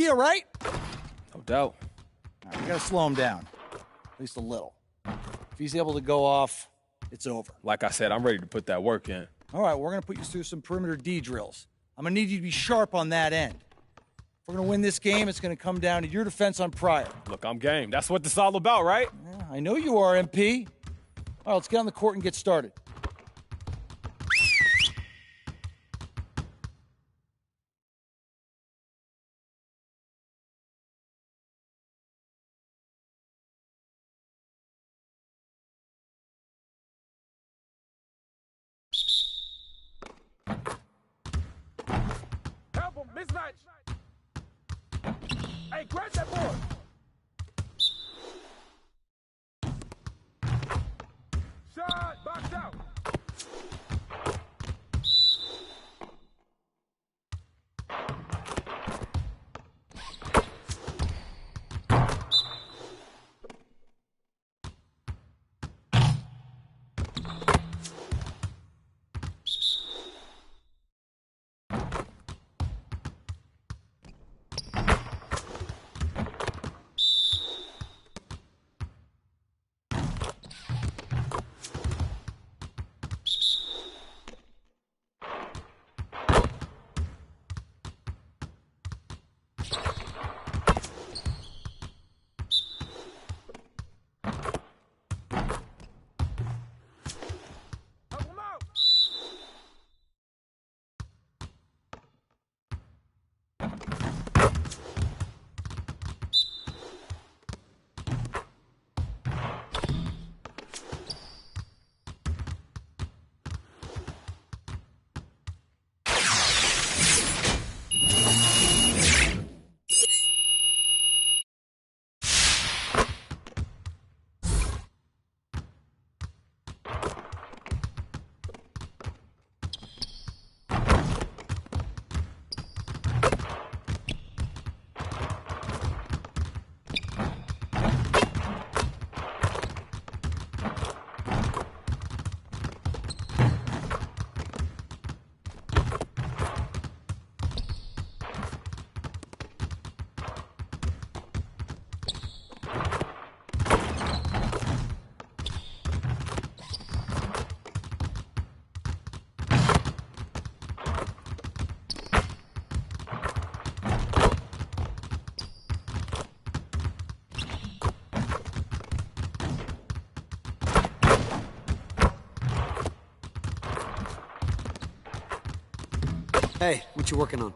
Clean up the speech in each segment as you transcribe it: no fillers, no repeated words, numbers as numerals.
idea, right? No doubt. All right, we got to slow him down, at least a little. If he's able to go off, it's over. Like I said, I'm ready to put that work in. All right, we're going to put you through some perimeter D drills. I'm going to need you to be sharp on that end. If we're going to win this game, it's going to come down to your defense on Pryor. Look, I'm game. That's what this is all about, right? Yeah, I know you are, MP. All right, let's get on the court and get started. Mismatch. Hey, grab that board. Shot, box out. Hey, what you working on?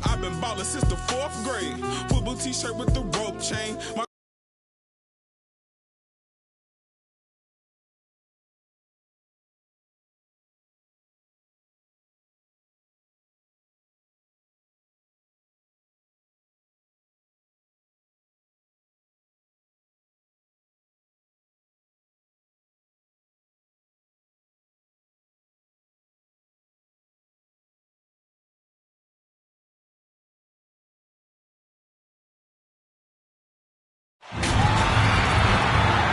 I've been ballin' since the 4th grade. Football t-shirt with the rope chain.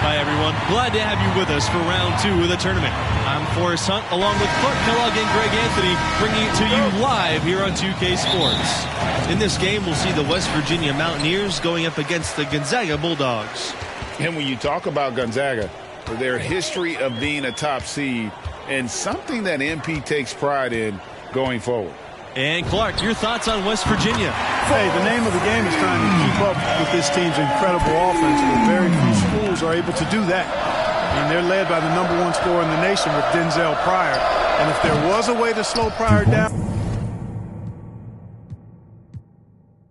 Hi, everyone. Glad to have you with us for round 2 of the tournament. I'm Forrest Hunt, along with Clark Kellogg and Greg Anthony, bringing it to you live here on 2K Sports. In this game, we'll see the West Virginia Mountaineers going up against the Gonzaga Bulldogs. And when you talk about Gonzaga, their history of being a top seed and something that MP takes pride in going forward. And Clark, your thoughts on West Virginia? Hey, the name of the game is trying to keep up with this team's incredible offense, but very few schools are able to do that. I mean, they're led by the #1 scorer in the nation with Denzel Pryor. And if there was a way to slow Pryor down,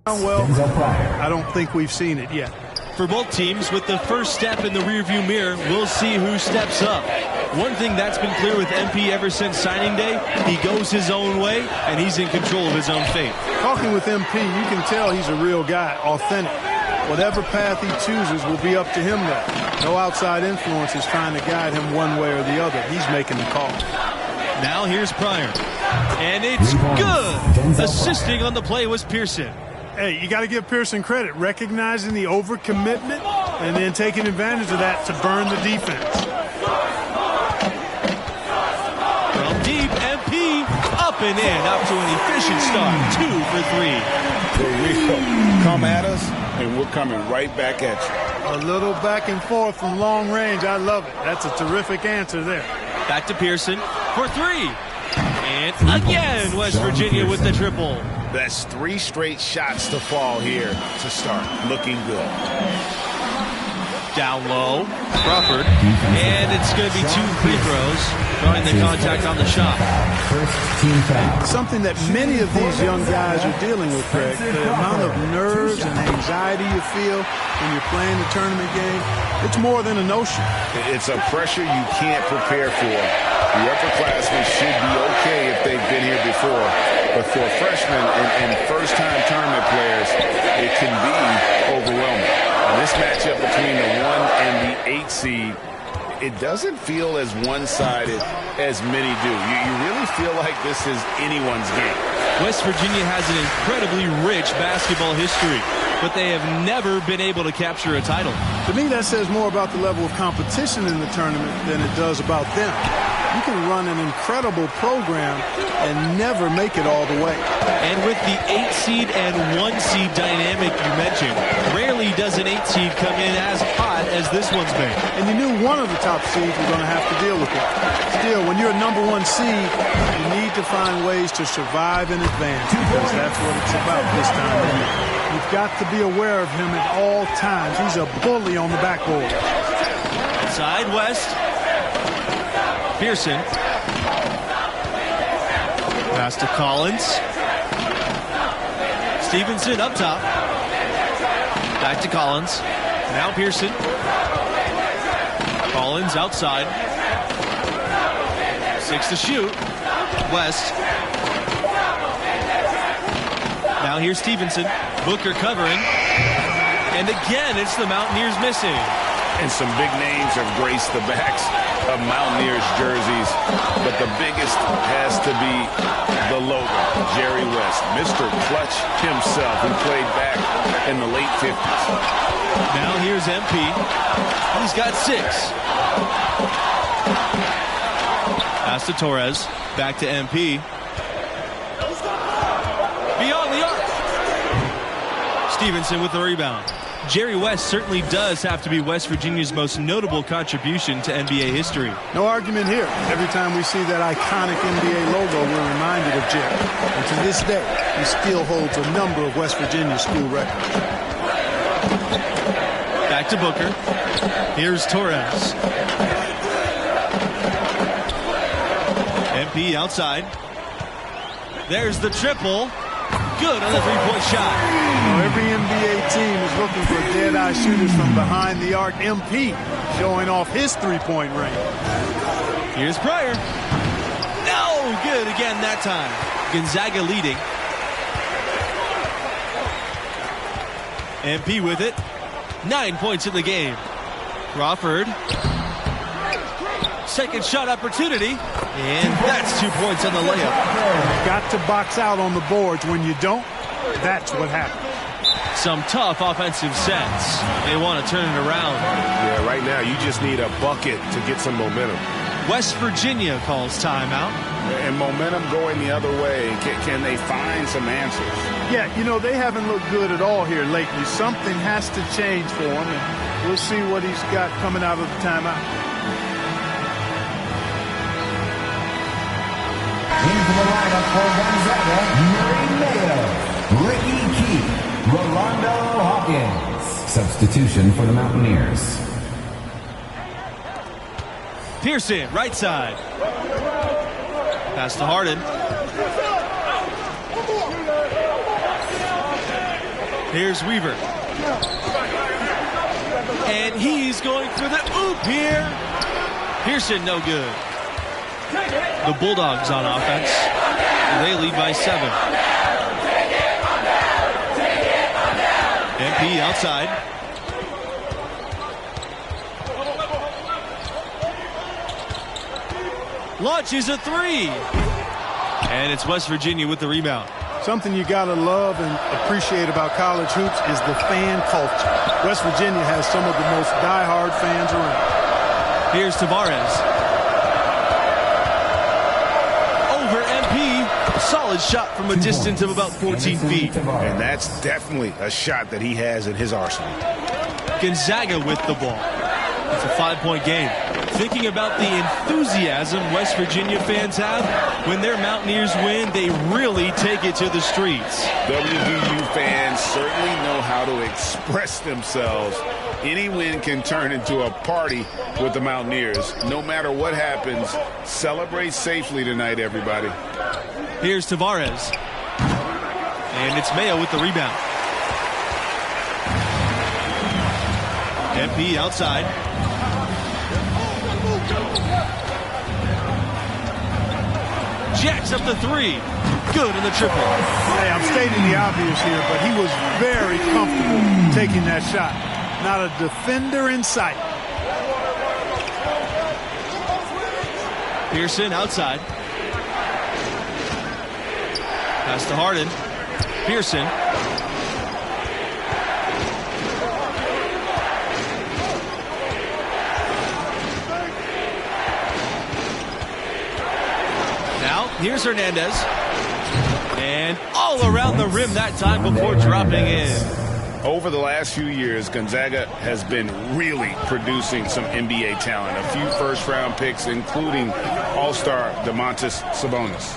well, I don't think we've seen it yet. For both teams, with the first step in the rearview mirror, we'll see who steps up. One thing that's been clear with MP ever since signing day, he goes his own way, and he's in control of his own fate. Talking with MP, you can tell he's a real guy, authentic. Whatever path he chooses will be up to him there. No outside influence is trying to guide him one way or the other. He's making the call. Now here's Pryor. And it's good. Assisting on the play was Pearson. Hey, you got to give Pearson credit, recognizing the overcommitment and then taking advantage of that to burn the defense. From deep, MP up and in, up to an efficient start. 2 for 3. For real. Come at us, and we're coming right back at you. A little back and forth from long range. I love it. That's a terrific answer there. Back to Pearson for 3. And again, West Virginia with the triple. That's 3 straight shots to fall here to start. Looking good. Down low, Crawford. And it's going to be 2 free throws, drawing the contact on the shot. Something that many of these young guys are dealing with, Greg. The amount of nerves and anxiety you feel when you're playing the tournament game, it's more than a notion. It's a pressure you can't prepare for. The upperclassmen should be okay if they've been here before. But for freshmen and first-time tournament players, it can be overwhelming. And this matchup between the 1 and the 8 seed, it doesn't feel as one-sided as many do. You really feel like this is anyone's game. West Virginia has an incredibly rich basketball history, but they have never been able to capture a title. To me, that says more about the level of competition in the tournament than it does about them. You can run an incredible program and never make it all the way. And with the 8 seed and 1 seed dynamic you mentioned, rarely does an 8 seed come in as hot as this one's been. And you knew one of the top seeds were going to have to deal with it. Still, when you're a number 1 seed, you need to find ways to survive and advance, because that's what it's about this time of year. You've got to be aware of him at all times. He's a bully on the backboard. Side West. Pearson. Pass to Collins. Stevenson up top. Back to Collins. Now Pearson. Collins outside. 6 to shoot. West. Now here's Stevenson. Booker covering. And again, it's the Mountaineers missing. And some big names have graced the backs of Mountaineers jerseys, but the biggest has to be the logo, Jerry West, Mr. Clutch himself, who played back in the late 50s. Now here's MP. He's got 6. Pass to Torres. Back to MP. Beyond the arc. Stevenson with the rebound. Jerry West certainly does have to be West Virginia's most notable contribution to NBA history. No argument here. Every time we see that iconic NBA logo, we're reminded of Jerry. And to this day, he still holds a number of West Virginia school records. Back to Booker. Here's Torres. MP outside. There's the triple. Good on the three-point shot. Every NBA team is looking for dead-eye shooters from behind the arc. MP showing off his three-point range. Here's Pryor. No, good again that time. Gonzaga leading. MP with it. 9 points in the game. Crawford. Second shot opportunity. And that's 2 points on the layup. Got to box out on the boards. When you don't, that's what happens. Some tough offensive sets. They want to turn it around. Yeah, right now you just need a bucket to get some momentum. West Virginia calls timeout. And momentum going the other way. Can they find some answers? Yeah, you know, they haven't looked good at all here lately. Something has to change for him, and we'll see what he's got coming out of the timeout. Into the lineup for Gonzaga, Murray Mayo, Ricky Key, Rolando Hawkins. Substitution for the Mountaineers. Pearson, right side. Pass to Harden. Here's Weaver. And he's going for the oop here. Pearson, no good. The Bulldogs on offense. They lead by 7. MP outside. launches a three. And it's West Virginia with the rebound. Something you got to love and appreciate about college hoops is the fan culture. West Virginia has some of the most diehard fans around. Here's Tavares. Over MP. Solid shot from a distance of about 14 feet. And that's definitely a shot that he has in his arsenal. Gonzaga with the ball. It's a 5-point game. Thinking about the enthusiasm West Virginia fans have, when their Mountaineers win, they really take it to the streets. WVU fans certainly know how to express themselves. Any win can turn into a party with the Mountaineers. No matter what happens, celebrate safely tonight, everybody. Here's Tavares. And it's Mayo with the rebound. MP outside. Jacks up the three. Good in the triple. Hey, I'm stating the obvious here, but he was very comfortable taking that shot. Not a defender in sight. Pearson outside. Pass to Harden. Pearson. Now, here's Hernandez. And all around the rim that time before dropping in. Over the last few years, Gonzaga has been really producing some NBA talent. A few first-round picks, including All-Star Domantas Sabonis.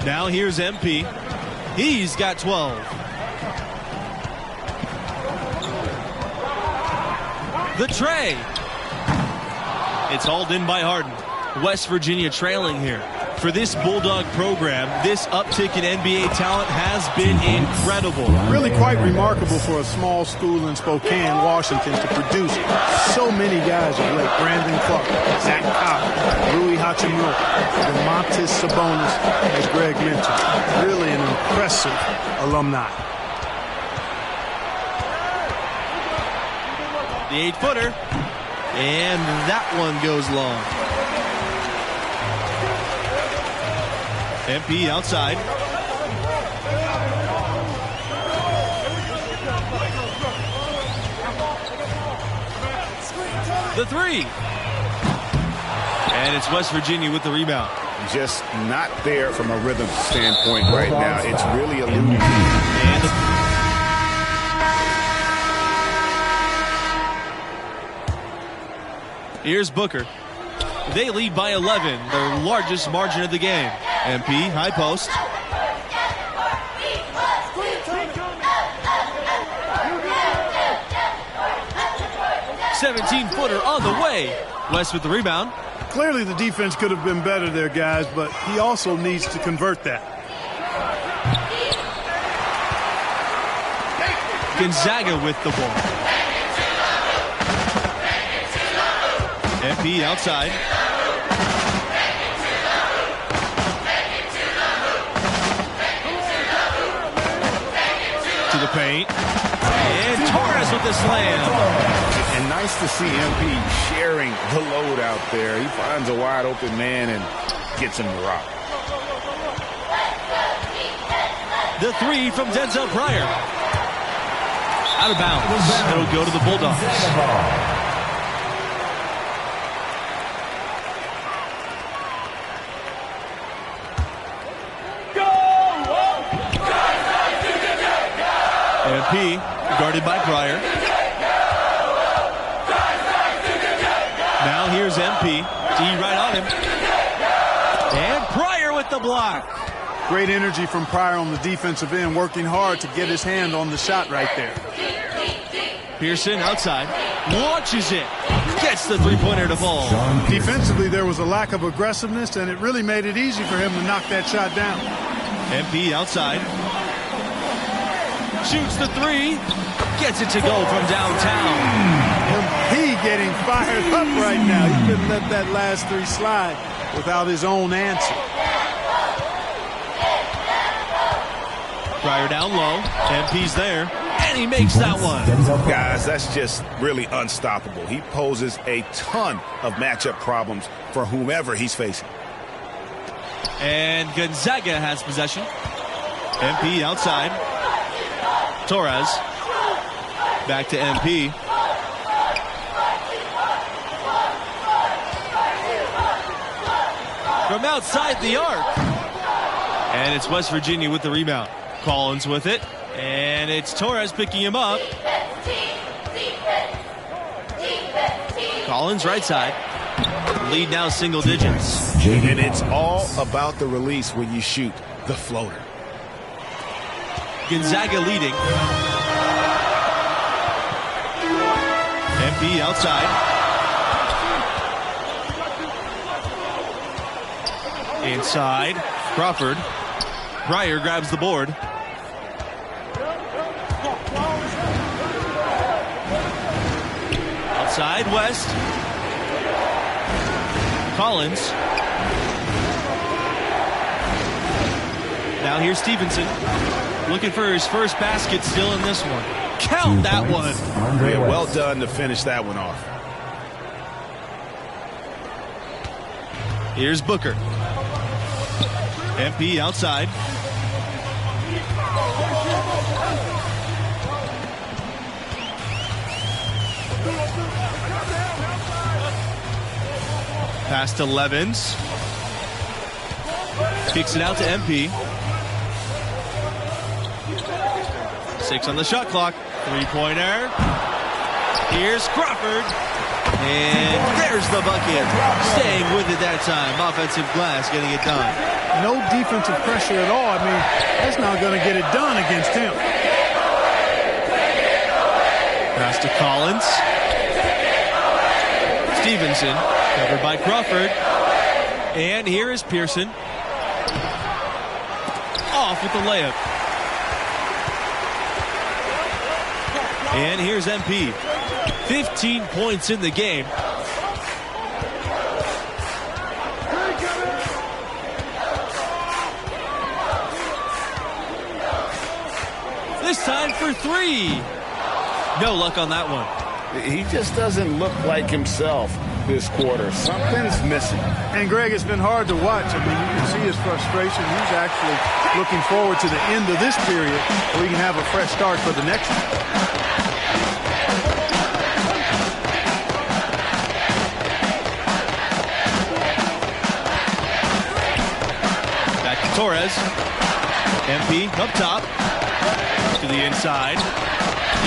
Now here's MP. He's got 12. The tray. It's hauled in by Harden. West Virginia trailing here. For this Bulldog program, this uptick in NBA talent has been incredible. Really quite remarkable for a small school in Spokane, Washington, to produce so many guys of late. Brandon Clark, Zach Cobb, Rui Hachimura, Domantas Sabonis, as Greg mentioned. Really an impressive alumni. The 8-footer. And that one goes long. MP outside. The three. And it's West Virginia with the rebound. Just not there from a rhythm standpoint right now. It's really eluding. Here's Booker. They lead by 11, their largest margin of the game. MP, high post. "17-footer on the way." West with the rebound. Clearly the defense could have been better there, guys, but he also needs to convert that. Gonzaga with the ball. MP outside. To the paint. And Torres with the slam. And nice to see MP sharing the load out there. He finds a wide open man and gets him to rock. The three from Denzel Pryor. Out of bounds. It'll go to the Bulldogs. MP guarded by Pryor. Now here's MP. D right on him. And Pryor with the block. Great energy from Pryor on the defensive end, working hard to get his hand on the shot right there. Pearson outside. Launches it. Gets the three-pointer to fall. Defensively, there was a lack of aggressiveness, and it really made it easy for him to knock that shot down. MP outside. Shoots the three. Gets it to go from downtown. He getting fired up right now. He couldn't let that last three slide without his own answer. Pryor down low. MP's there. And he makes that one. Guys, that's just really unstoppable. He poses a ton of matchup problems for whomever he's facing. And Gonzaga has possession. MP outside. Torres. Back to MP. From outside the arc. And it's West Virginia with the rebound. Collins with it. And it's Torres picking him up. Collins right side. Lead now single digits. And it's all about the release when you shoot the floater. Gonzaga leading. MP outside. Inside. Crawford. Pryor grabs the board. Outside West. Collins. Now here's Stevenson. Looking for his first basket still in this one. Count that one. Yeah, well done to finish that one off. Here's Booker. MP outside. Pass to Levens. Kicks it out to MP. 6 on the shot clock. Three-pointer. Here's Crawford. And there's the bucket. Staying with it that time. Offensive glass getting it done. No defensive pressure at all. I mean, that's not going to get it done against him. Pass to Collins. Stevenson. Covered by Crawford. And here is Pearson. Off with the layup. And here's MP. 15 points in the game. This time for 3. No luck on that one. He just doesn't look like himself this quarter. Something's missing. And Greg, it's been hard to watch. I mean, you can see his frustration. He's actually looking forward to the end of this period where he can have a fresh start for the next one. Torres. MP up top. To the inside.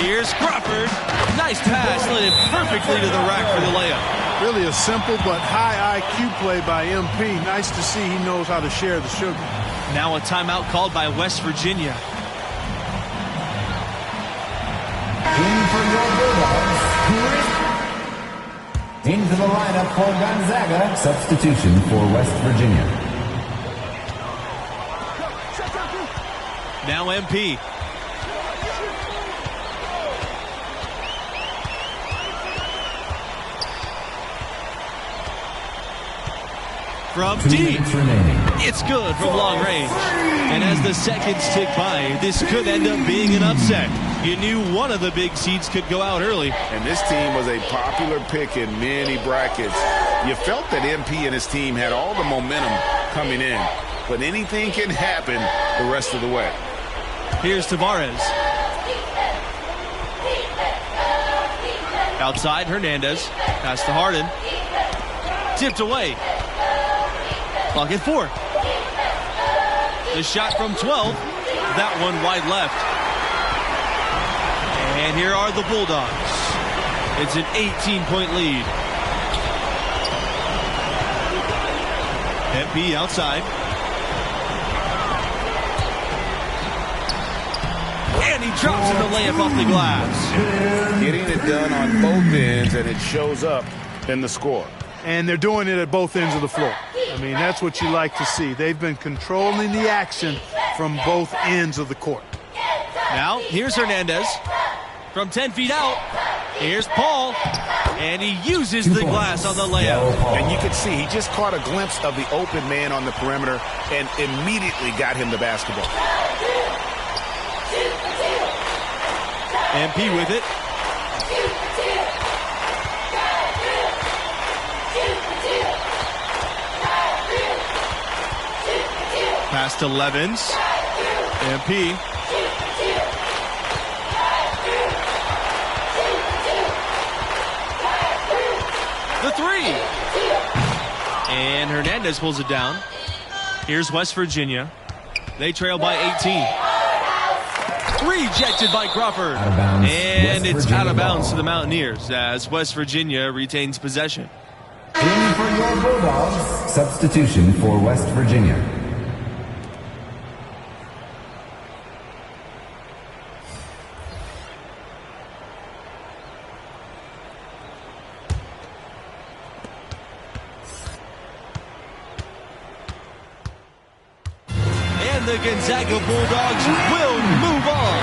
Here's Crawford. Nice pass. Led it perfectly to the rack for the layup. Really a simple but high IQ play by MP. Nice to see he knows how to share the sugar. Now a timeout called by West Virginia. In for your Bulldogs, into the lineup for Gonzaga. Substitution for West Virginia. Now MP. From deep. It's good from long range. And as the seconds tick by, this could end up being an upset. You knew one of the big seeds could go out early. And this team was a popular pick in many brackets. You felt that MP and his team had all the momentum coming in. But anything can happen the rest of the way. Here's Tavares. Outside, Hernandez. Pass to Harden. Tipped away. Clock at 4. The shot from 12. That one wide left. And here are the Bulldogs. It's an 18-point lead. MP outside. And he drops in the layup off the glass. Getting it done on both ends, and it shows up in the score. And they're doing it at both ends of the floor. I mean, that's what you like to see. They've been controlling the action from both ends of the court. Now, here's Hernandez. From 10 feet out, here's Paul. And he uses the glass on the layup. And you can see he just caught a glimpse of the open man on the perimeter and immediately got him the basketball. MP with it. Pass to Levens. MP. The three. And Hernandez pulls it down. Here's West Virginia. They trail by 18. Rejected by Crawford. And it's out of bounds to the Mountaineers as West Virginia retains possession. In for your Bulldogs. Substitution for West Virginia. And the Gonzaga Bulldogs will move on.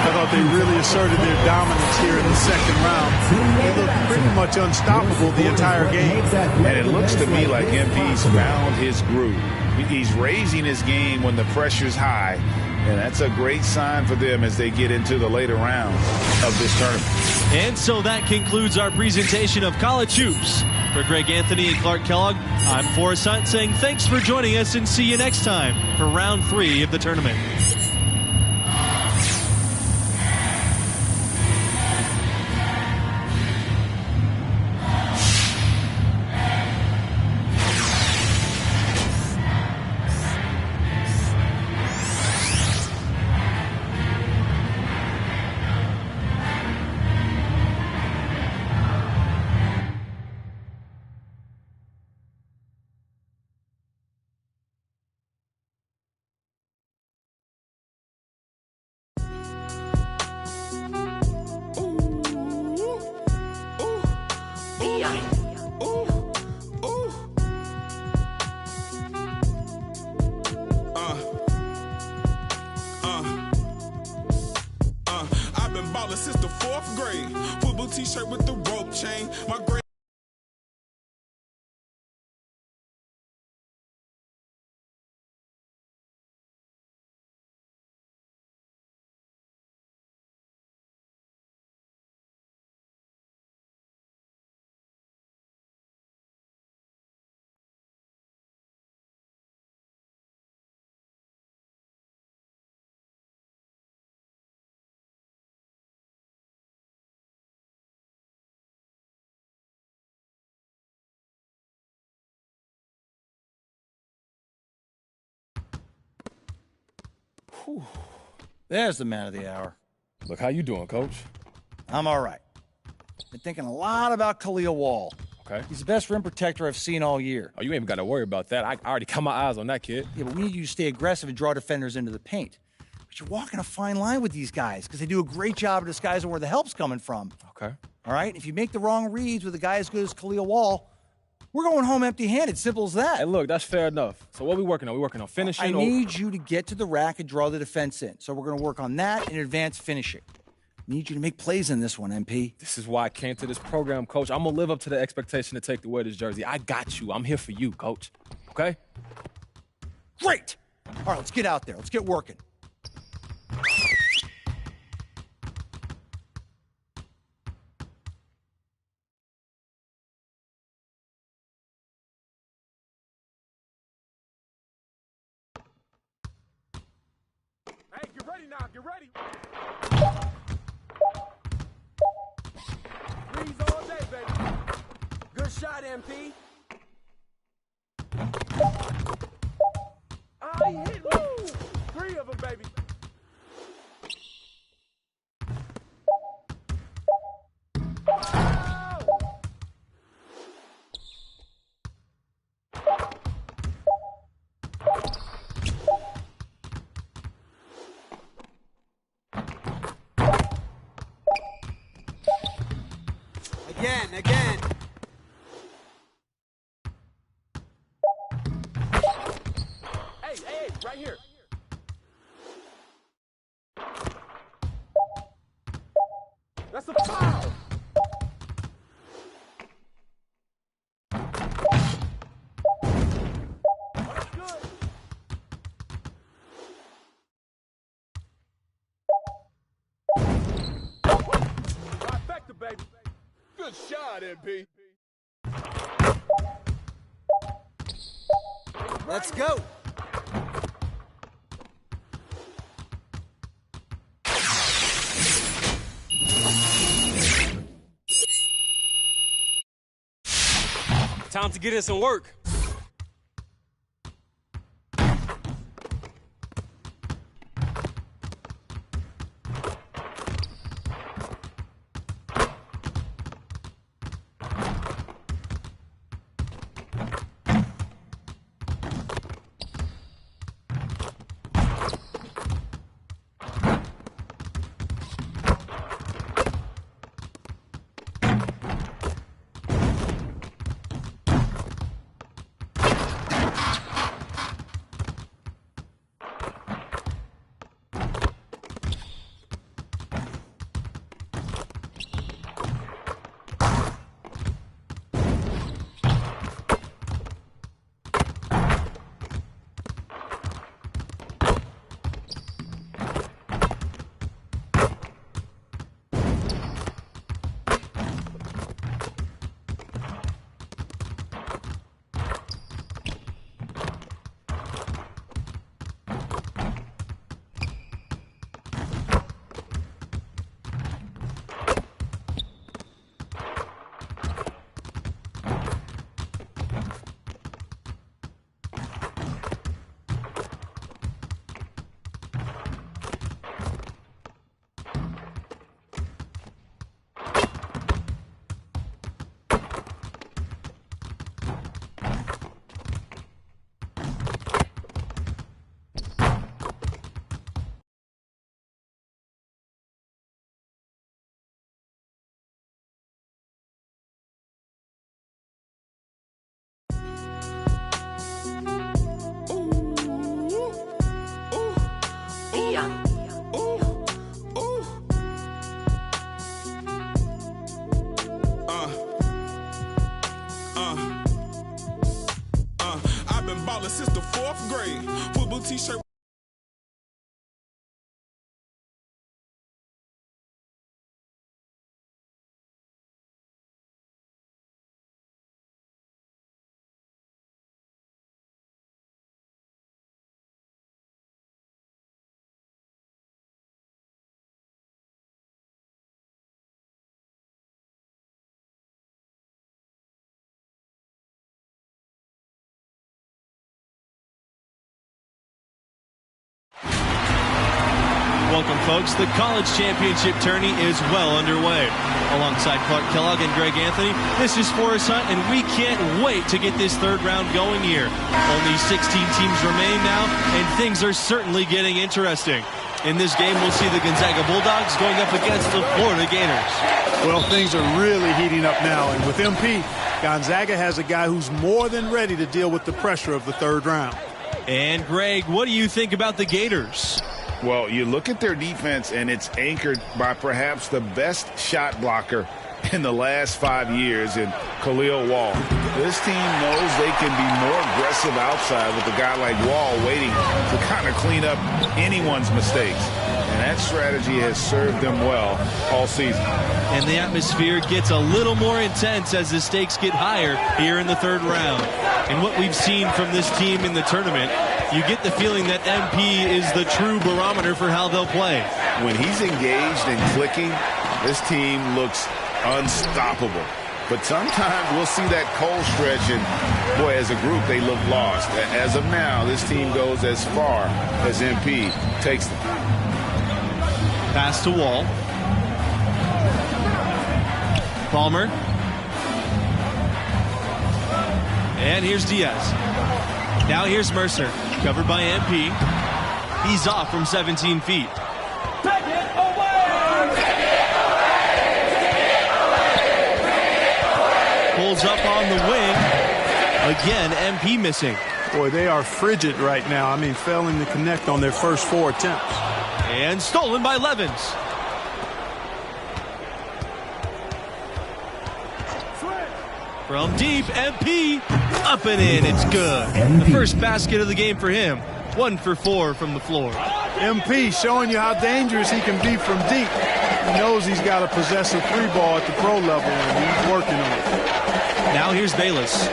I thought they really asserted their dominance here in the second round. They looked pretty much unstoppable the entire game. And it looks to me like MP's found his groove. He's raising his game when the pressure's high, and that's a great sign for them as they get into the later rounds of this tournament. And so that concludes our presentation of college hoops. For Greg Anthony and Clark Kellogg, I'm Forrest Hunt saying thanks for joining us and see you next time for round 3 of the tournament. I've been ballin' since the 4th grade. Football t-shirt with the rope chain. My grade There's the man of the hour. Look, how you doing, Coach? I'm all right. Been thinking a lot about Khalil Wall. Okay. He's the best rim protector I've seen all year. Oh, you ain't even got to worry about that. I already got my eyes on that kid. Yeah, but we need you to stay aggressive and draw defenders into the paint. But you're walking a fine line with these guys because they do a great job of disguising where the help's coming from. Okay. All right? If you make the wrong reads with a guy as good as Khalil Wall, we're going home empty-handed. Simple as that. Hey, look, that's fair enough. So what we working on? We working on finishing? I need you to get to the rack and draw the defense in. So we're going to work on that and advanced finishing. Need you to make plays in this one, MP. This is why I came to this program, Coach. I'm going to live up to the expectation to take the wear this jersey. I got you. I'm here for you, Coach. Okay? Great! All right, let's get out there. Let's get working. Hey, get ready now. Get ready. Freeze all day, baby. Good shot, MP. He hit me. 3 of them, baby. Again. Hey, right here. That's a foul. That's good. Trifecta, baby. Good shot, MP. Let's go. Time to get in some work. I've been ballin' since the 4th grade. Football t-shirt. Welcome, folks. The college championship tourney is well underway. Alongside Clark Kellogg and Greg Anthony, this is Forrest Hunt, and we can't wait to get this third round going here. Only 16 teams remain now, and things are certainly getting interesting. In this game, we'll see the Gonzaga Bulldogs going up against the Florida Gators. Well, things are really heating up now, and with MP, Gonzaga has a guy who's more than ready to deal with the pressure of the third round. And Greg, what do you think about the Gators? Well, you look at their defense, and it's anchored by perhaps the best shot blocker in the last 5 years in Khalil Wall. This team knows they can be more aggressive outside with a guy like Wall waiting to kind of clean up anyone's mistakes. And that strategy has served them well all season. And the atmosphere gets a little more intense as the stakes get higher here in the third round. And what we've seen from this team in the tournament, you get the feeling that MP is the true barometer for how they'll play. When he's engaged and clicking, this team looks unstoppable. But sometimes we'll see that cold stretch, and boy, as a group, they look lost. As of now, this team goes as far as MP takes them. Pass to Wall. Palmer. And here's Diaz. Now here's Mercer, covered by MP. He's off from 17 feet. Take it away! Pulls up on the wing. Again, MP missing. Boy, they are frigid right now. I mean, failing to connect on their first 4 attempts. And stolen by Levens. From deep, MP, up and in, it's good. The first basket of the game for him. 1 for 4 from the floor. MP showing you how dangerous he can be from deep. He knows he's got to possess a 3-ball at the pro level, and he's working on it. Now here's Bayless.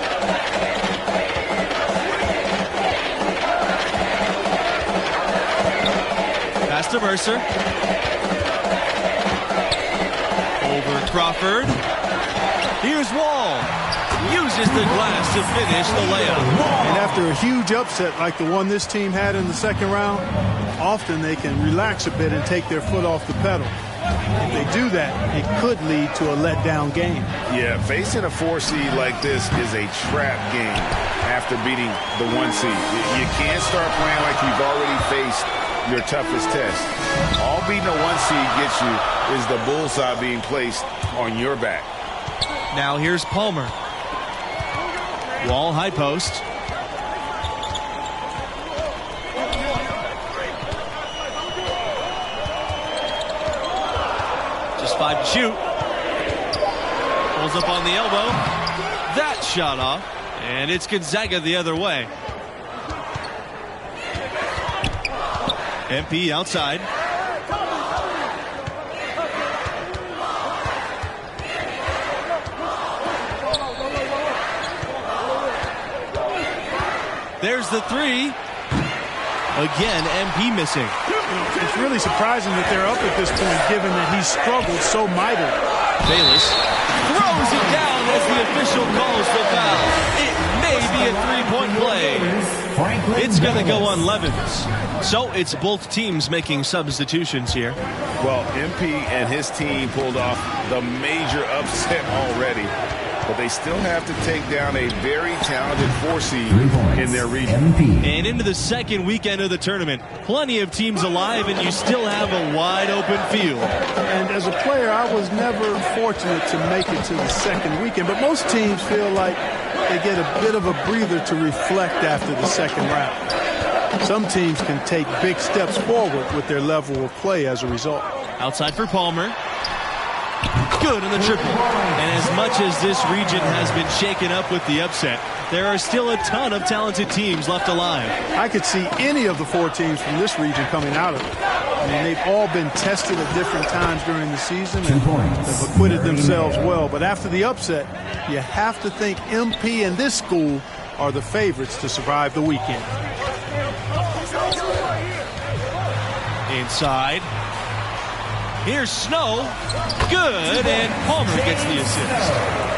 Pass to Mercer. Over Crawford. Here's Wall. uses the glass to finish the layup. And after a huge upset like the one this team had in the second round, often they can relax a bit and take their foot off the pedal. If they do that, it could lead to a letdown game. Yeah, facing a 4 seed like this is a trap game after beating the 1 seed. You can't start playing like you've already faced your toughest test. All beating a 1 seed gets you is the bullseye being placed on your back. Now here's Palmer. Wall high post. Just 5 to shoot. Pulls up on the elbow. That shot off. And it's Gonzaga the other way. MP outside. There's the 3. Again, MP missing. It's really surprising that they're up at this point, given that he struggled so mightily. Bayless throws it down as the official calls the foul. It may be a 3-point play. It's going to go on Levens. So it's both teams making substitutions here. Well, MP and his team pulled off the major upset already, but they still have to take down a very talented 4 seed in their region. And into the second weekend of the tournament, plenty of teams alive, and you still have a wide open field. And as a player, I was never fortunate to make it to the second weekend, but most teams feel like they get a bit of a breather to reflect after the second round. Some teams can take big steps forward with their level of play as a result. Outside for Palmer. Good in the triple. And as much as this region has been shaken up with the upset, there are still a ton of talented teams left alive. I could see any of the 4 teams from this region coming out of it. I mean, they've all been tested at different times during the season and have acquitted themselves well. But after the upset, you have to think MP and this school are the favorites to survive the weekend. Inside. Here's Snow. Good, and Palmer gets the assist.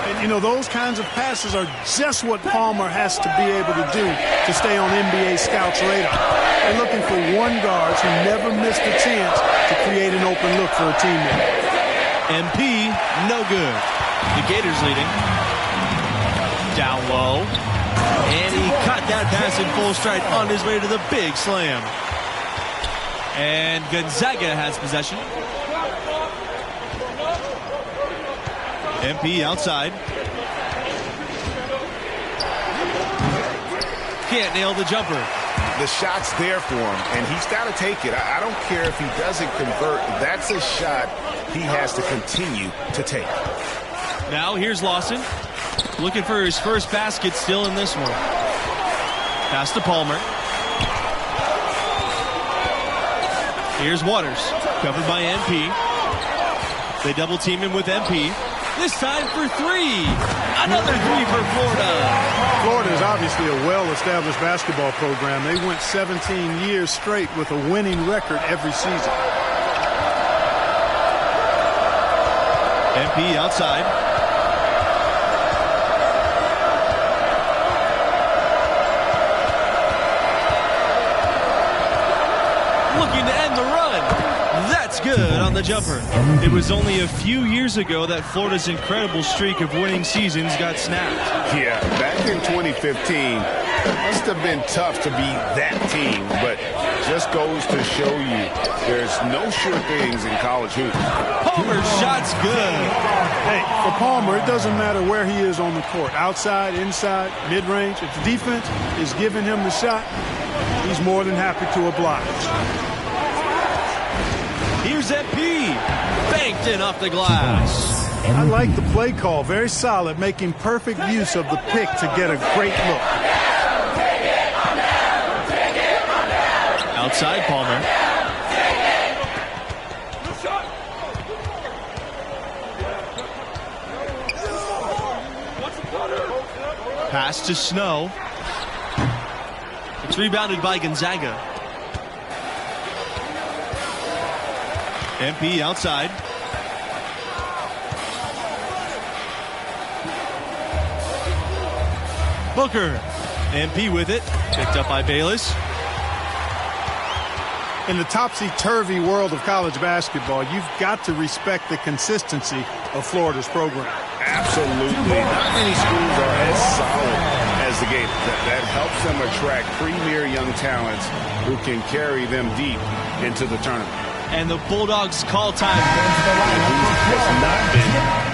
And, you know, those kinds of passes are just what Palmer has to be able to do to stay on NBA scouts' radar. They're looking for one guard who never missed a chance to create an open look for a teammate. MP, no good. The Gators leading. Down low. And he caught that pass in full stride on his way to the big slam. And Gonzaga has possession. MP outside. Can't nail the jumper. The shot's there for him, and he's got to take it. I don't care if he doesn't convert. That's a shot he has to continue to take. Now here's Lawson. Looking for his first basket still in this one. Pass to Palmer. Here's Waters. Covered by MP. They double team him with MP. This time for 3. Another 3 for Florida. Florida is obviously a well-established basketball program. They went 17 years straight with a winning record every season. MP outside. Looking to end the run. That's good on the jumper. It was only a few years ago that Florida's incredible streak of winning seasons got snapped. Yeah, back in 2015, it must have been tough to beat that team, but just goes to show you there's no sure things in college hoops. Palmer's shot's good. Hey, for Palmer, it doesn't matter where he is on the court. Outside, inside, mid-range. If the defense is giving him the shot, he's more than happy to oblige. Here's MP. Banked in off the glass. I like the play call. Very solid, making perfect use of the pick to get a great look. Outside Palmer. Pass to Snow. It's rebounded by Gonzaga. MP outside. Booker. MP with it. Picked up by Bayless. In the topsy-turvy world of college basketball, you've got to respect the consistency of Florida's program. Absolutely. Not many schools are as solid as the Gators. That helps them attract premier young talents who can carry them deep into the tournament. And the Bulldogs call time. Has not been.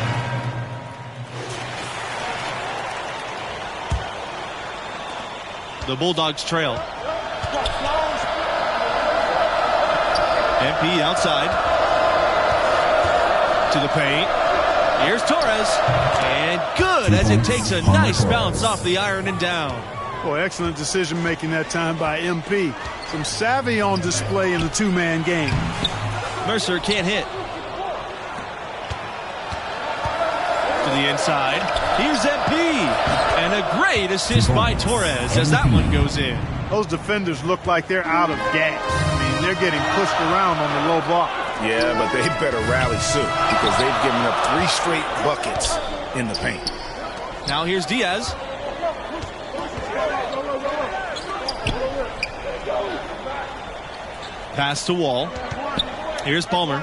The Bulldogs trail. MP outside. To the paint. Here's Torres. And good as it takes a nice bounce off the iron and down. Boy, excellent decision making that time by MP. Some savvy on display in the two-man game. Mercer can't hit. To the inside. Here's MP. And a great assist by Torres as that one goes in. Those defenders look like they're out of gas. I mean, they're getting pushed around on the low block. Yeah, but they better rally soon because they've given up 3 straight buckets in the paint. Now here's Diaz. Pass to Wall. Here's Palmer.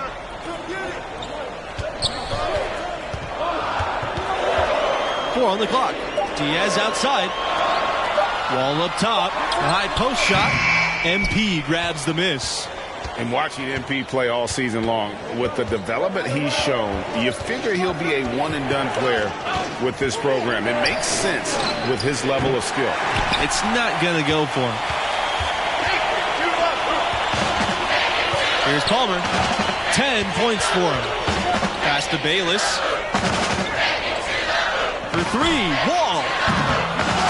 Four on the clock. Diaz outside. Wall up top. The high post shot. MP grabs the miss. And watching MP play all season long, with the development he's shown, you figure he'll be a one-and-done player with this program. It makes sense with his level of skill. It's not going to go for him. Here's Palmer. 10 points for him. Pass to Bayless. For 3. Wall.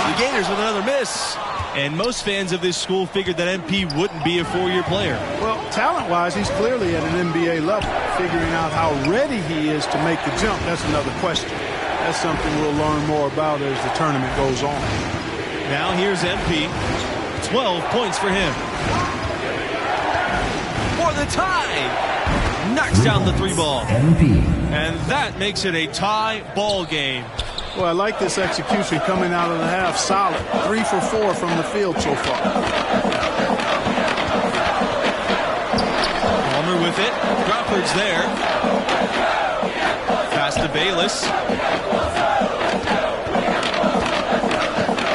The Gators with another miss. And most fans of this school figured that MP wouldn't be a 4-year player. Well, talent-wise, he's clearly at an NBA level. Figuring out how ready he is to make the jump, that's another question. That's something we'll learn more about as the tournament goes on. Now here's MP. 12 points for him. For the tie. Knocks down the 3 ball. And that makes it a tie ball game. Well, I like this execution coming out of the half. Solid. 3 for 4 from the field so far. Palmer with it. Crawford's there. Pass to Bayless.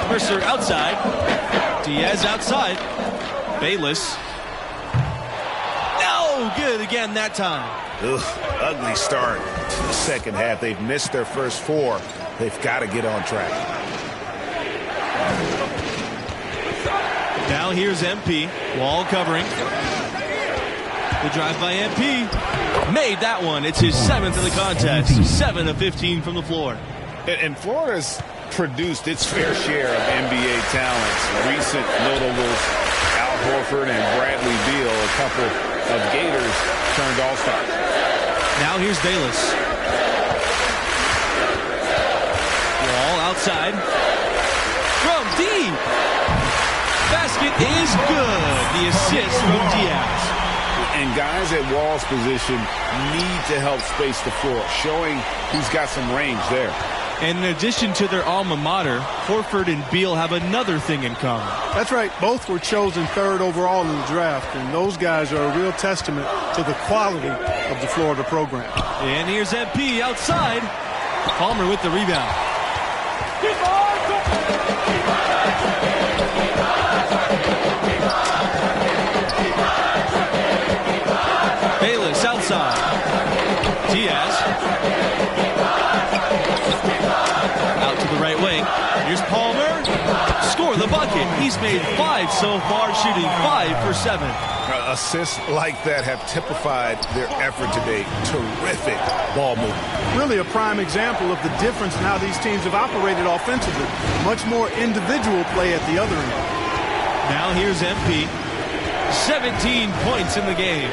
Mercer outside. Diaz outside. Bayless. No! Good again that time. Ugh, ugly start to the second half. They've missed their first 4. They've got to get on track. Now here's MP. Wall covering. The drive by MP. Made that one. It's his 7th in the contest. 7 of 15 from the floor. And Florida's produced its fair share of NBA talents. Recent notables, Al Horford and Bradley Beal, a couple of Gators turned all-stars. Now here's Bayless. Wall outside. From deep. Basket is good. The assist from Diaz. And guys at Wall's position need to help space the floor, showing he's got some range there. And in addition to their alma mater, Horford and Beal have another thing in common. That's right. Both were chosen 3rd overall in the draft, and those guys are a real testament to the quality of the Florida program. And here's MP outside. Palmer with the rebound. Bayless outside. Diaz. Out to the right wing. Here's Palmer. Score the bucket. He's made 5 so far, shooting 5 for 7. Assists like that have typified their effort today. Terrific ball movement. Really a prime example of the difference in how these teams have operated offensively. Much more individual play at the other end. Now here's MP. 17 points in the game.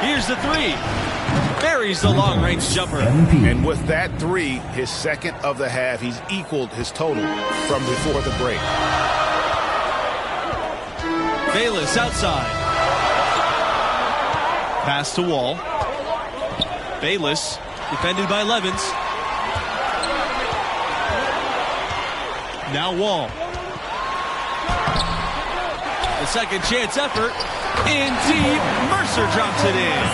Here's the 3. Buries the long-range jumper. And with that 3, his 2nd of the half, he's equaled his total from before the break. Bayless outside. Pass to Wall. Bayless Defended by Levins. Now Wall. The second chance effort. In deep. Mercer drops it in.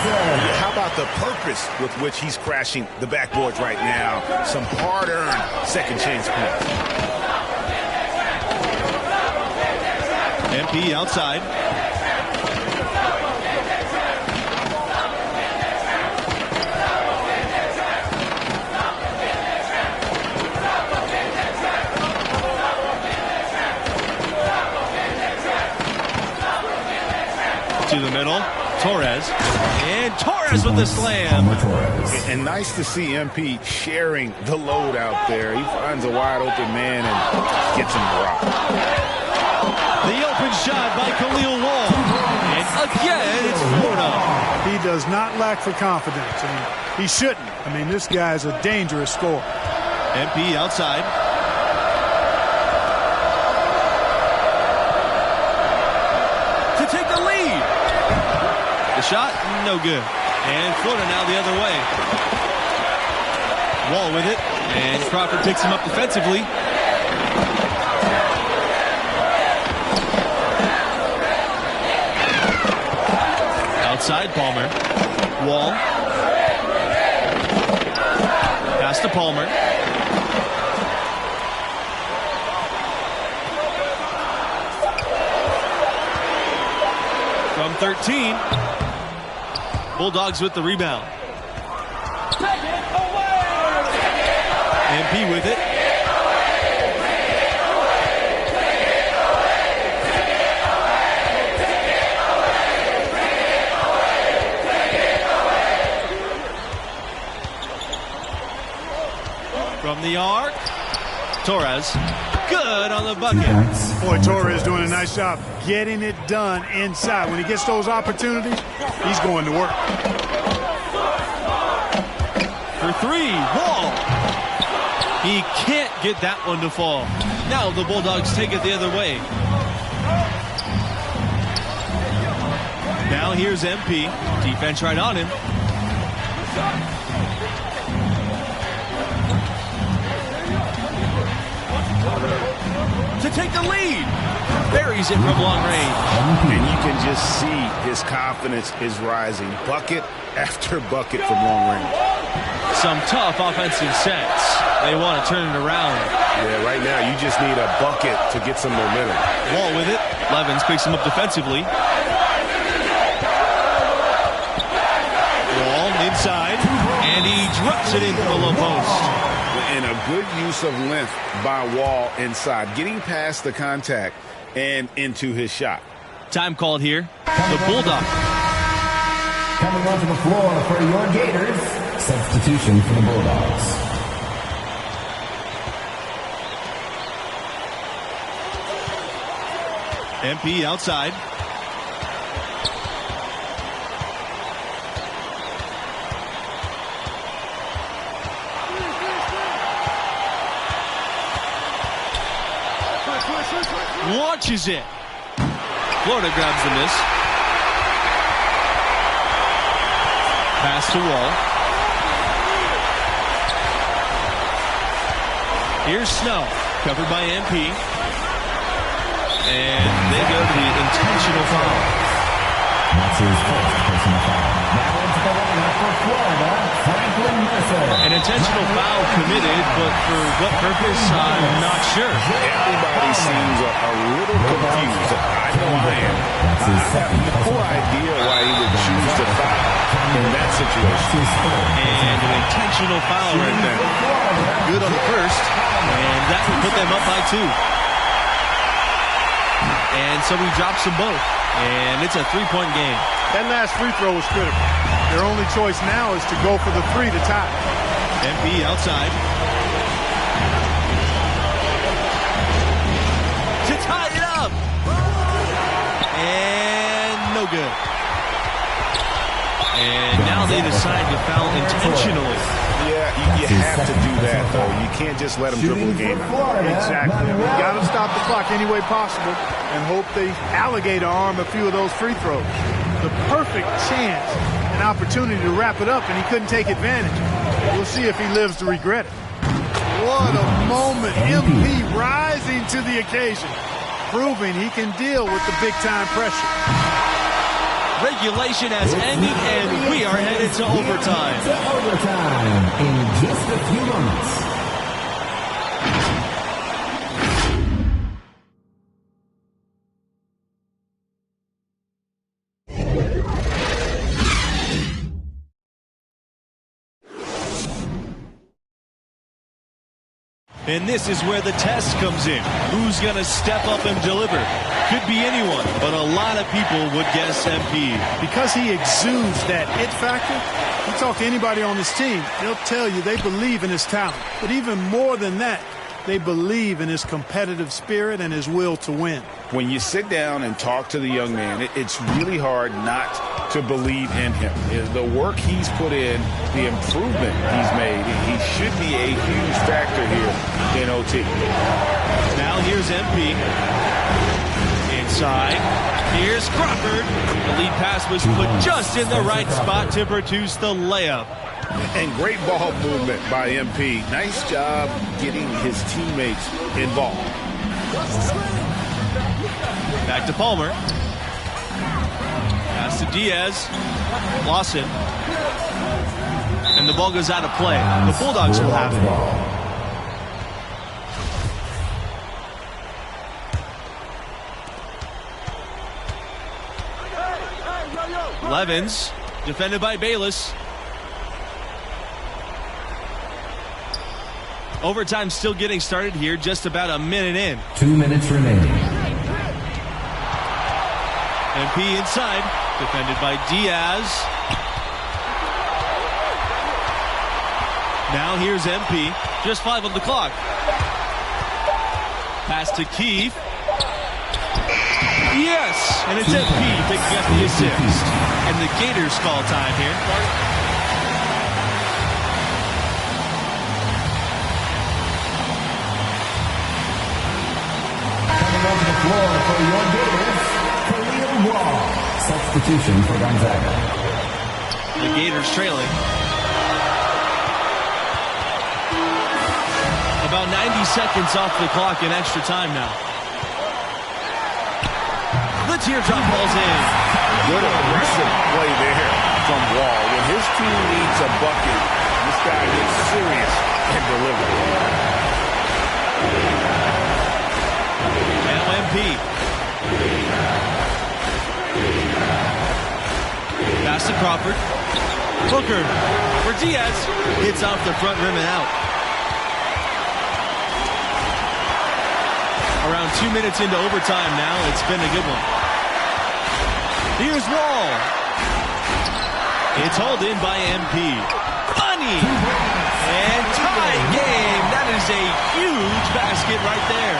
How about the purpose with which he's crashing the backboards right now? Some hard-earned second chance points. MP outside. To the middle, Torres, and Torres with the slam. And nice to see MP sharing the load out there. He finds a wide open man and gets him to rock. The open shot by Khalil Wall, and again it's Florida. He does not lack for confidence. I mean, he shouldn't. I mean, this guy is a dangerous scorer. MP outside. To take the lead. The shot, no good. And Florida now the other way. Wall with it, and Crawford picks him up defensively. Outside Palmer. Wall. Pass to Palmer. From 13. Bulldogs with the rebound. MP with it. From the arc. Torres. Good on the bucket. Boy, Torres doing a nice job getting it done inside. When he gets those opportunities, he's going to work. For three, Wall. He can't get that one to fall. Now the Bulldogs take it the other way. Now here's MP. Defense right on him. To take the lead. Buries it from long range. And you can just see his confidence is rising. Bucket after bucket from long range. Some tough offensive sets. They want to turn it around. Yeah, right now you just need a bucket to get some momentum. Wall with it. Levins picks him up defensively. Wall inside. And he drops it in from the low post. And a good use of length by Wall inside, getting past the contact and into his shot. Time called here. The Bulldog. Coming onto the floor for your Gators. Substitution for the Bulldogs. MP outside. Launches it. Florida grabs the miss. Pass to Wall. Here's Snow, covered by MP. And they go to the intentional foul. That's his first personal foul. Now into the lineup for Florida, Franklin Mercer. An intentional foul committed, but for what purpose, I'm not sure. Everybody seems a little confused. I know I am. I have no idea why he would choose to foul in that situation. And an intentional foul right there. Good on the first, and that will put them up by 2. And so he drops them both. And it's a 3-point game. That last free throw was critical. Their only choice now is to go for the 3 to tie. MP outside. To tie it up. And no good. And now they decide to foul intentionally. Yeah, you have to do that, though. You can't just let them dribble the game out. Exactly. You got to stop the clock any way possible and hope they alligator arm a few of those free throws. The perfect chance and opportunity to wrap it up, and he couldn't take advantage. We'll see if he lives to regret it. What a moment. MP rising to the occasion, proving he can deal with the big-time pressure. Regulation has ended, and we are headed to overtime. In just a few moments. And this is where the test comes in. Who's going to step up and deliver? Could be anyone, but a lot of people would guess MP. Because he exudes that it factor, you talk to anybody on his team, they'll tell you they believe in his talent. But even more than that, they believe in his competitive spirit and his will to win. When you sit down and talk to the young man, it's really hard not to believe in him. The work he's put in, the improvement he's made, he should be a huge factor here in OT. Now here's MP. Inside. Here's Crawford. The lead pass was put just in the right spot to produce the layup. And great ball movement by MP. Nice job getting his teammates involved. Back to Palmer. Pass to Diaz. Lawson. And the ball goes out of play. The Bulldogs will have it. Levens, defended by Bayless. Overtime still getting started here, just about a minute in. 2 minutes remaining. MP inside, defended by Diaz. Now here's MP, just 5 on the clock. Pass to Keefe. Yes, and it's MP picking up the assist. And the Gators call time here. Coming onto the floor for your Gators, Khalil Wall. Substitution for Gonzaga. The Gators trailing. About 90 seconds off the clock in extra time now. The teardrop falls in. Good aggressive play there from Wall. When his team needs a bucket, this guy gets serious and delivers. Now MP. Pass to Crawford. Booker for Diaz. Hits off the front rim and out. Around 2 minutes into overtime now. It's been a good one. Here's Wall. It's hauled in by MP. Money! And tie game. That is a huge basket right there.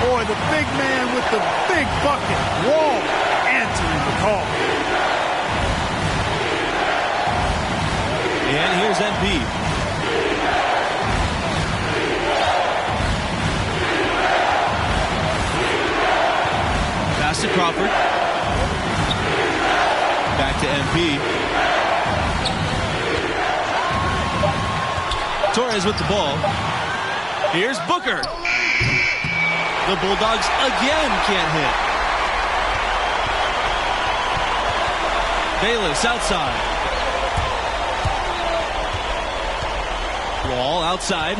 Boy, the big man with the big bucket. Wall answering the call. And here's MP. Pass to Crawford. Back to MP. Torres with the ball. Here's Booker. The Bulldogs again can't hit. Bayless outside. Wall outside.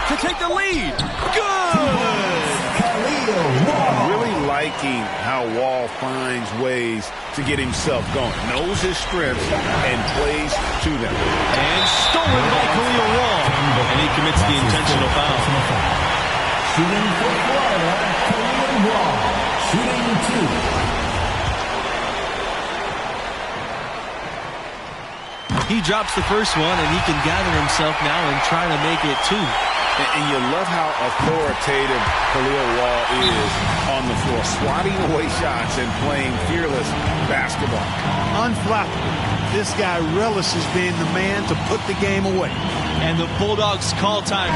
To take the lead. Good! I'm really liking how Wall finds ways to get himself going. Knows his strengths and plays to them. And stolen by Khalil Wall. And he commits the intentional foul. Shooting for Florida, Khalil Wall. Shooting 2. He drops the first one, and he can gather himself now and try to make it 2. And you love how authoritative Khalil Wall is on the floor, swatting away shots and playing fearless basketball. Unflappable. This guy relishes being the man to put the game away. And the Bulldogs call time.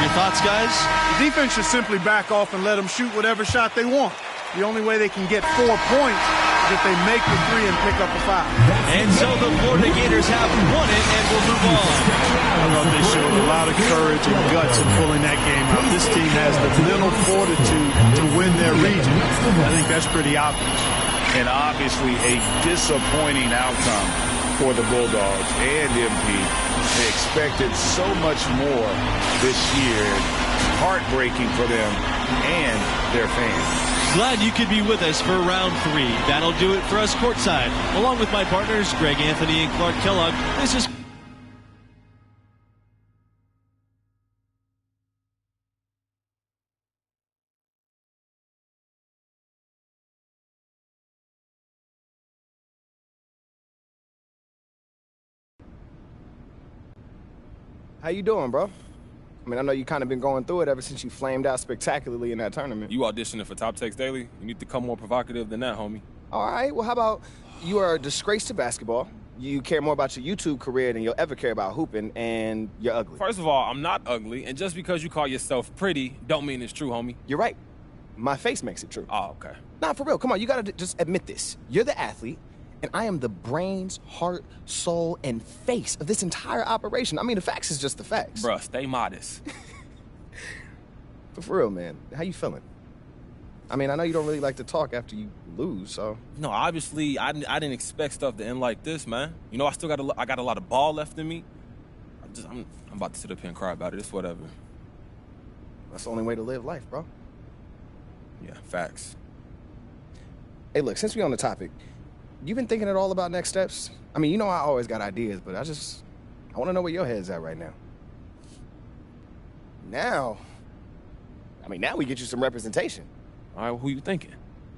Your thoughts, guys? The defense should simply back off and let them shoot whatever shot they want. The only way they can get 4 points is if they make the 3 and pick up a foul. And so the Florida Gators have won it and will move on. I thought they showed a lot of courage and guts in pulling that game out. This team has the mental fortitude to win their region. I think that's pretty obvious. And obviously a disappointing outcome for the Bulldogs and MP. They expected so much more this year. Heartbreaking for them and their fans. Glad you could be with us for round 3. That'll do it for us courtside. Along with my partners, Greg Anthony and Clark Kellogg, this is... How you doing, bro? I mean, I know you kind of been going through it ever since you flamed out spectacularly in that tournament. You auditioning for Top Takes Daily? You need to come more provocative than that, homie. All right, well, how about you are a disgrace to basketball, you care more about your YouTube career than you'll ever care about hooping, and you're ugly. First of all, I'm not ugly, and just because you call yourself pretty don't mean it's true, homie. You're right. My face makes it true. Oh, okay. Nah, for real, come on, you gotta just admit this. You're the athlete, and I am the brains, heart, soul, and face of this entire operation. I mean, the facts is just the facts. Bruh, stay modest. But for real, man, how you feeling? I mean, I know you don't really like to talk after you lose, so. No, obviously, I didn't expect stuff to end like this, man. You know, I got a lot of ball left in me. I'm about to sit up here and cry about it. It's whatever. That's the only way to live life, bro. Yeah, facts. Hey, look, since we're on the topic, you been thinking at all about next steps? I mean, you know I always got ideas, but I want to know where your head's at right now. Now we get you some representation. All right, who you thinking?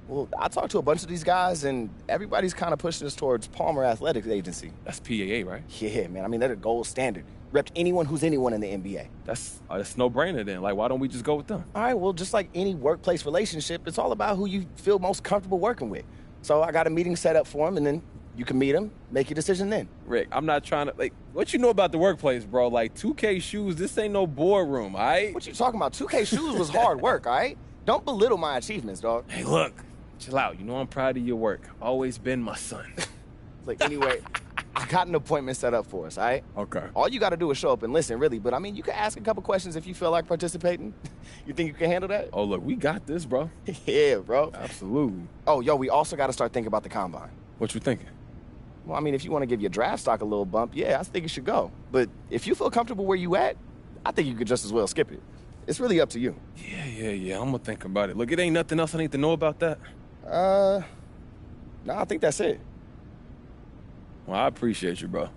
Well, I talked to a bunch of these guys, and everybody's kind of pushing us towards Palmer Athletics Agency. That's PAA, right? Yeah, man. I mean, they're the gold standard. Repped anyone who's anyone in the NBA. That's no-brainer then. Like, why don't we just go with them? All right, well, just like any workplace relationship, it's all about who you feel most comfortable working with. So I got a meeting set up for them, and then you can meet them, make your decision then. Rick, I'm not trying to, what you know about the workplace, bro? Like, 2K shoes, this ain't no boardroom, all right? What you talking about? 2K shoes was hard work, all right? Don't belittle my achievements, dog. Hey, look, chill out. You know I'm proud of your work. Always been my son. Look, anyway, I got an appointment set up for us, all right? Okay. All you got to do is show up and listen, really. But, I mean, you can ask a couple questions if you feel like participating. You think you can handle that? Oh, look, we got this, bro. Yeah, bro. Absolutely. Oh, yo, we also got to start thinking about the combine. What you thinking? Well, I mean, if you want to give your draft stock a little bump, yeah, I think you should go. But if you feel comfortable where you at, I think you could just as well skip it. It's really up to you. Yeah. I'm going to think about it. Look, it ain't nothing else I need to know about that. No, I think that's it. Well, I appreciate you, bro.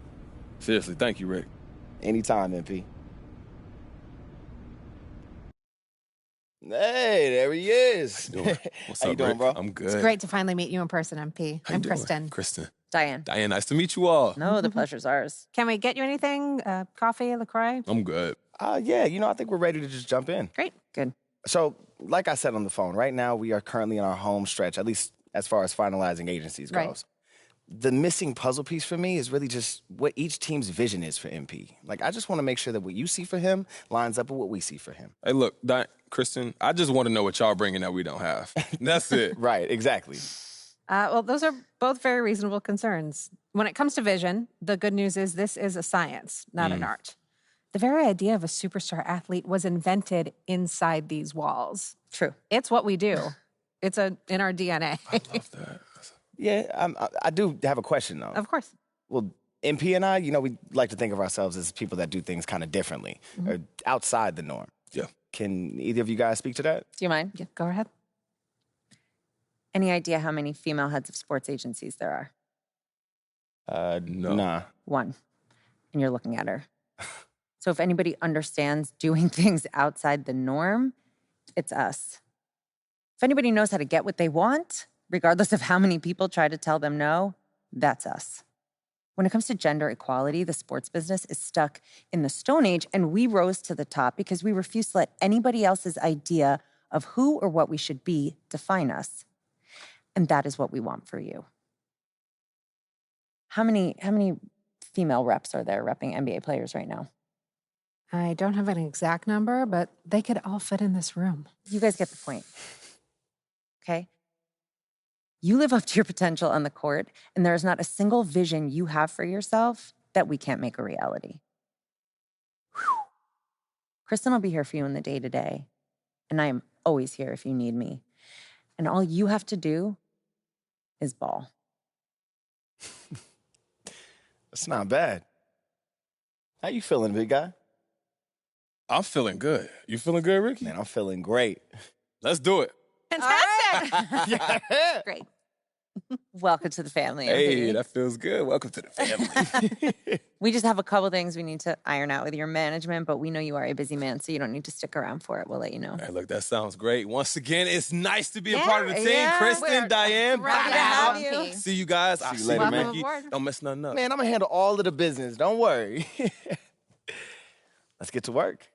Seriously, thank you, Rick. Anytime, MP. Hey, there he is. What's How up, you doing, Rick? bro? I'm good. It's great to finally meet you in person, MP. How you I'm doing? Kristen. Kristen. Diane. Diane, nice to meet you all. No, the pleasure's ours. Can we get you anything? Coffee, LaCroix? I'm good. Yeah, I think we're ready to just jump in. Great. Good. So, like I said on the phone, right now we are currently in our home stretch, at least as far as finalizing agencies goes. Right. The missing puzzle piece for me is really just what each team's vision is for MP. Like, I just want to make sure that what you see for him lines up with what we see for him. Hey, look, Kristen, I just want to know what y'all bringing that we don't have. That's it. Right, exactly. Well, those are both very reasonable concerns. When it comes to vision, the good news is this is a science, not an art. The very idea of a superstar athlete was invented inside these walls. True. It's what we do. It's in our DNA. I love that. Yeah, I do have a question, though. Of course. Well, MP and I, we like to think of ourselves as people that do things kind of differently, or outside the norm. Yeah. Can either of you guys speak to that? Do you mind? Yeah, go ahead. Any idea how many female heads of sports agencies there are? No. Nah. 1. And you're looking at her. So if anybody understands doing things outside the norm, it's us. If anybody knows how to get what they want, regardless of how many people try to tell them no, that's us. When it comes to gender equality, the sports business is stuck in the Stone Age, and we rose to the top because we refuse to let anybody else's idea of who or what we should be define us. And that is what we want for you. How many female reps are there repping NBA players right now? I don't have an exact number, but they could all fit in this room. You guys get the point. Okay? You live up to your potential on the court, and there is not a single vision you have for yourself that we can't make a reality. Whew. Kristen will be here for you in the day-to-day, and I am always here if you need me. And all you have to do is ball. That's not bad. How you feeling, big guy? I'm feeling good. You feeling good, Ricky? Man, I'm feeling great. Let's do it. Fantastic. Great. Welcome to the family. Hey, that feels good. Welcome to the family. We just have a couple things we need to iron out with your management, but we know you are a busy man, so you don't need to stick around for it. We'll let you know. Hey, look, that sounds great. Once again, it's nice to be a part of the team. Kristen, Diane, happy to have you. See you guys. I'll see you later, man. Don't mess nothing up. Man, I'm going to handle all of the business. Don't worry. Let's get to work.